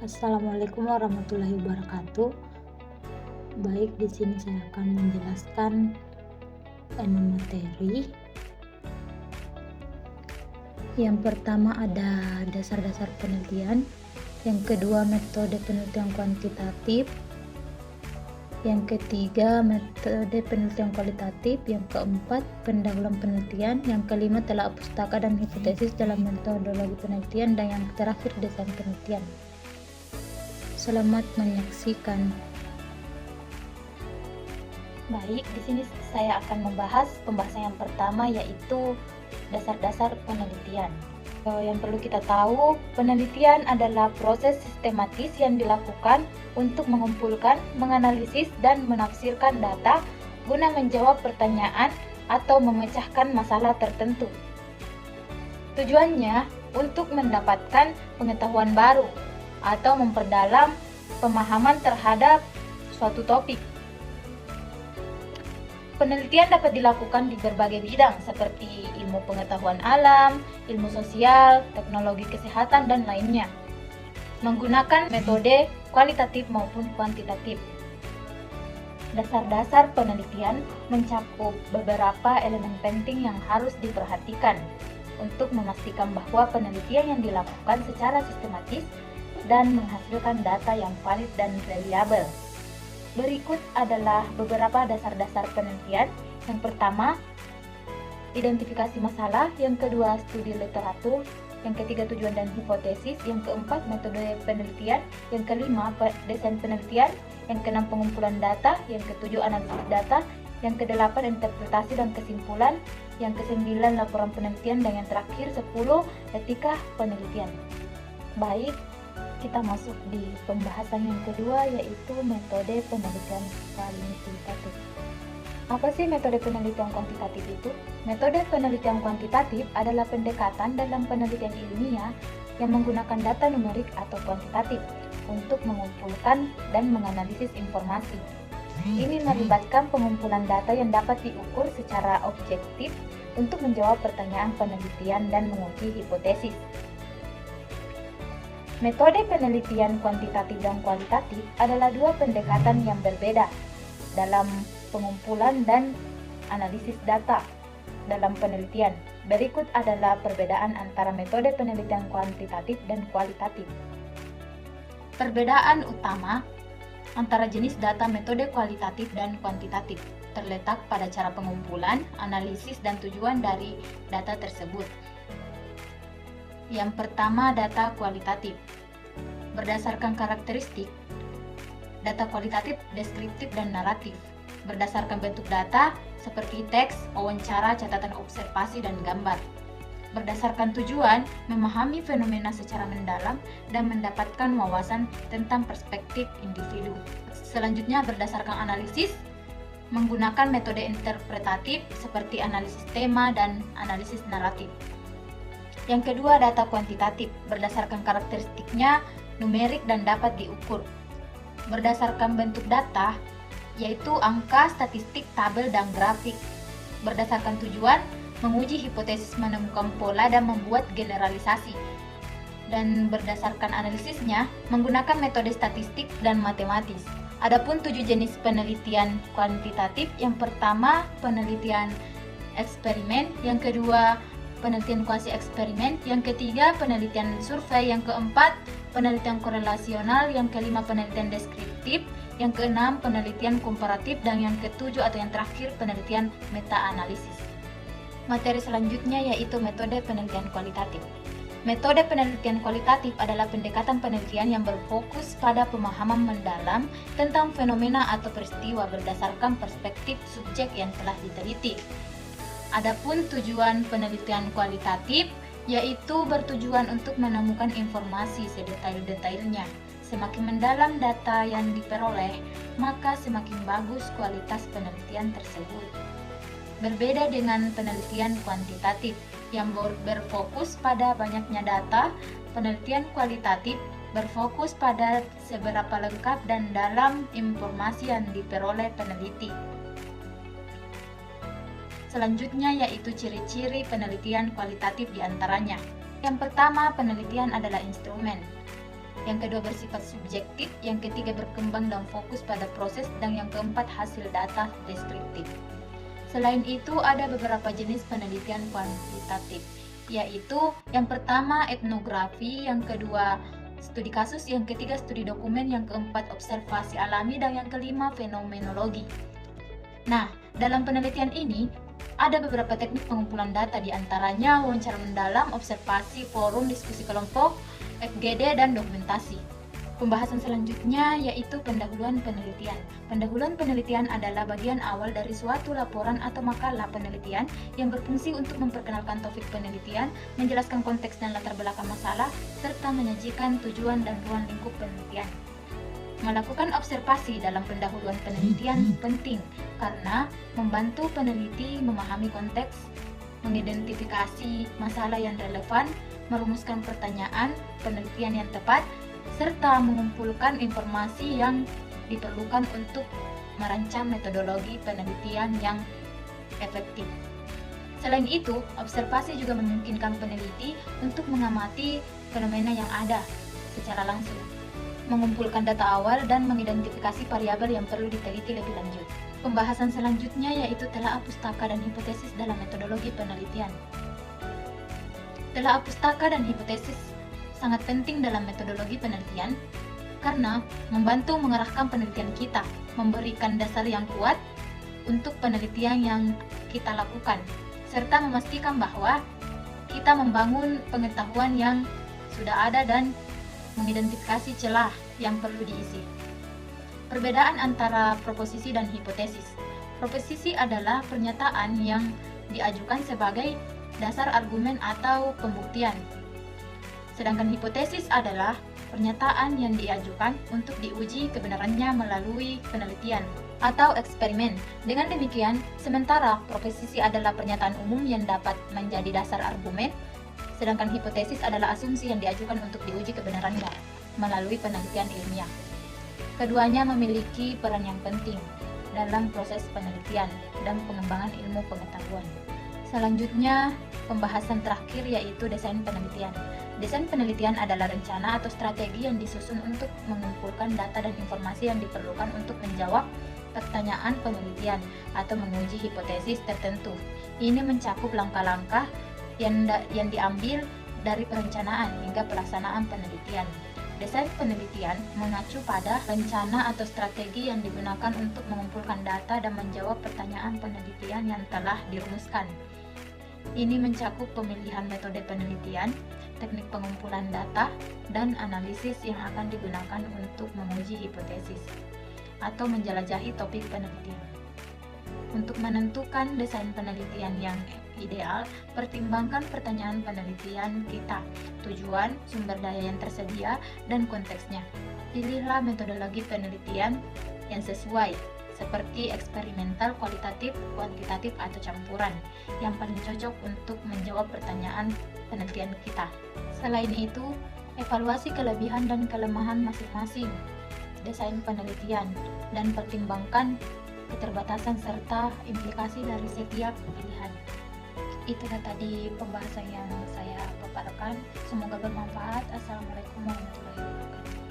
Assalamualaikum warahmatullahi wabarakatuh. Baik, di sini saya akan menjelaskan 6 materi. Yang pertama ada dasar-dasar penelitian, yang kedua metode penelitian kuantitatif, yang ketiga metode penelitian kualitatif, yang keempat pendahuluan penelitian, yang kelima telaah pustaka dan hipotesis dalam metodologi penelitian, dan yang terakhir desain penelitian. Selamat menyaksikan. Baik, di sini saya akan membahas pembahasan yang pertama, yaitu dasar-dasar penelitian. Yang perlu kita tahu, penelitian adalah proses sistematis yang dilakukan untuk mengumpulkan, menganalisis, dan menafsirkan data guna menjawab pertanyaan atau memecahkan masalah tertentu. Tujuannya untuk mendapatkan pengetahuan baru atau memperdalam pemahaman terhadap suatu topik. Penelitian dapat dilakukan di berbagai bidang seperti ilmu pengetahuan alam, ilmu sosial, teknologi kesehatan, dan lainnya, menggunakan metode kualitatif maupun kuantitatif. Dasar-dasar penelitian mencakup beberapa elemen penting yang harus diperhatikan untuk memastikan bahwa penelitian yang dilakukan secara sistematis dan menghasilkan data yang valid dan reliabel. Berikut adalah beberapa dasar-dasar penelitian. Yang pertama, identifikasi masalah. Yang kedua, studi literatur. Yang ketiga, tujuan dan hipotesis. Yang keempat, metode penelitian. Yang kelima, desain penelitian. Yang keenam, pengumpulan data. Yang ketujuh, analisis data. Yang kedelapan, interpretasi dan kesimpulan. Yang kesembilan, laporan penelitian. Dan yang terakhir, 10, etika penelitian. Baik, kita masuk di pembahasan yang kedua, yaitu metode penelitian kuantitatif. Apa sih metode penelitian kuantitatif itu? Metode penelitian kuantitatif adalah pendekatan dalam penelitian ilmiah yang menggunakan data numerik atau kuantitatif untuk mengumpulkan dan menganalisis informasi. Ini melibatkan pengumpulan data yang dapat diukur secara objektif untuk menjawab pertanyaan penelitian dan menguji hipotesis. Metode penelitian kuantitatif dan kualitatif adalah dua pendekatan yang berbeda dalam pengumpulan dan analisis data dalam penelitian. Berikut adalah perbedaan antara metode penelitian kuantitatif dan kualitatif. Perbedaan utama antara jenis data metode kualitatif dan kuantitatif terletak pada cara pengumpulan, analisis, dan tujuan dari data tersebut. Yang pertama, data kualitatif. Berdasarkan karakteristik, data kualitatif deskriptif dan naratif. Berdasarkan bentuk data seperti teks, wawancara, catatan observasi, dan gambar. Berdasarkan tujuan, memahami fenomena secara mendalam dan mendapatkan wawasan tentang perspektif individu. Selanjutnya, berdasarkan analisis, menggunakan metode interpretatif seperti analisis tema dan analisis naratif. Yang kedua, data kuantitatif. Berdasarkan karakteristiknya numerik dan dapat diukur. Berdasarkan bentuk data, yaitu angka, statistik, tabel, dan grafik. Berdasarkan tujuan, menguji hipotesis, menemukan pola, dan membuat generalisasi. Dan berdasarkan analisisnya, menggunakan metode statistik dan matematis. Adapun 7 jenis penelitian kuantitatif. Yang pertama, penelitian eksperimen. Yang kedua, penelitian kuasi eksperimen. Yang ketiga, penelitian survei. Yang keempat, penelitian korelasional. Yang kelima, penelitian deskriptif. Yang keenam, penelitian komparatif. Dan yang ketujuh atau yang terakhir, penelitian meta-analisis. Materi selanjutnya yaitu metode penelitian kualitatif. Metode penelitian kualitatif adalah pendekatan penelitian yang berfokus pada pemahaman mendalam tentang fenomena atau peristiwa berdasarkan perspektif subjek yang telah diteliti. Adapun tujuan penelitian kualitatif yaitu bertujuan untuk menemukan informasi sedetail-detailnya. Semakin mendalam data yang diperoleh, maka semakin bagus kualitas penelitian tersebut. Berbeda dengan penelitian kuantitatif yang berfokus pada banyaknya data, penelitian kualitatif berfokus pada seberapa lengkap dan dalam informasi yang diperoleh peneliti. Selanjutnya yaitu ciri-ciri penelitian kualitatif diantaranya. Yang pertama, penelitian adalah instrumen. yang kedua bersifat subjektif, yang ketiga berkembang dan fokus pada proses, dan yang keempat hasil data deskriptif. Selain itu, ada beberapa jenis penelitian kuantitatif, yaitu yang pertama etnografi, yang kedua studi kasus, yang ketiga studi dokumen, yang keempat observasi alami, dan yang kelima fenomenologi. Nah, dalam penelitian ini ada beberapa teknik pengumpulan data, diantaranya wawancara mendalam, observasi, forum, diskusi kelompok, FGD, dan dokumentasi. Pembahasan selanjutnya yaitu pendahuluan penelitian. Pendahuluan penelitian adalah bagian awal dari suatu laporan atau makalah penelitian yang berfungsi untuk memperkenalkan topik penelitian, menjelaskan konteks dan latar belakang masalah, serta menyajikan tujuan dan ruang lingkup penelitian. Melakukan observasi dalam pendahuluan penelitian penting karena membantu peneliti memahami konteks, mengidentifikasi masalah yang relevan, merumuskan pertanyaan penelitian yang tepat, serta mengumpulkan informasi yang diperlukan untuk merancang metodologi penelitian yang efektif. Selain itu, observasi juga memungkinkan peneliti untuk mengamati fenomena yang ada secara langsung, mengumpulkan data awal, dan mengidentifikasi variabel yang perlu diteliti lebih lanjut. Pembahasan selanjutnya yaitu telaah pustaka dan hipotesis dalam metodologi penelitian. Telaah pustaka dan hipotesis sangat penting dalam metodologi penelitian karena membantu mengarahkan penelitian kita, memberikan dasar yang kuat untuk penelitian yang kita lakukan, serta memastikan bahwa kita membangun pengetahuan yang sudah ada dan mengidentifikasi celah yang perlu diisi. Perbedaan antara proposisi dan hipotesis. Proposisi adalah pernyataan yang diajukan sebagai dasar argumen atau pembuktian. Sedangkan hipotesis adalah pernyataan yang diajukan untuk diuji kebenarannya melalui penelitian atau eksperimen. Dengan demikian, sementara proposisi adalah pernyataan umum yang dapat menjadi dasar argumen, sedangkan hipotesis adalah asumsi yang diajukan untuk diuji kebenarannya melalui penelitian ilmiah. Keduanya memiliki peran yang penting dalam proses penelitian dan pengembangan ilmu pengetahuan. Selanjutnya, pembahasan terakhir yaitu desain penelitian. Desain penelitian adalah rencana atau strategi yang disusun untuk mengumpulkan data dan informasi yang diperlukan untuk menjawab pertanyaan penelitian atau menguji hipotesis tertentu. Ini mencakup langkah-langkah yang diambil dari perencanaan hingga pelaksanaan penelitian. Desain penelitian mengacu pada rencana atau strategi yang digunakan untuk mengumpulkan data dan menjawab pertanyaan penelitian yang telah dirumuskan. Ini mencakup pemilihan metode penelitian, teknik pengumpulan data, dan analisis yang akan digunakan untuk menguji hipotesis atau menjelajahi topik penelitian. Untuk menentukan desain penelitian yang ideal, pertimbangkan pertanyaan penelitian kita, tujuan, sumber daya yang tersedia, dan konteksnya. Pilihlah metodologi penelitian yang sesuai, seperti eksperimental, kualitatif, kuantitatif, atau campuran, yang paling cocok untuk menjawab pertanyaan penelitian kita. Selain itu, evaluasi kelebihan dan kelemahan masing-masing desain penelitian dan pertimbangkan keterbatasan serta implikasi dari setiap pilihan. Itulah tadi pembahasan yang saya paparkan. Semoga bermanfaat. Assalamualaikum warahmatullahi wabarakatuh.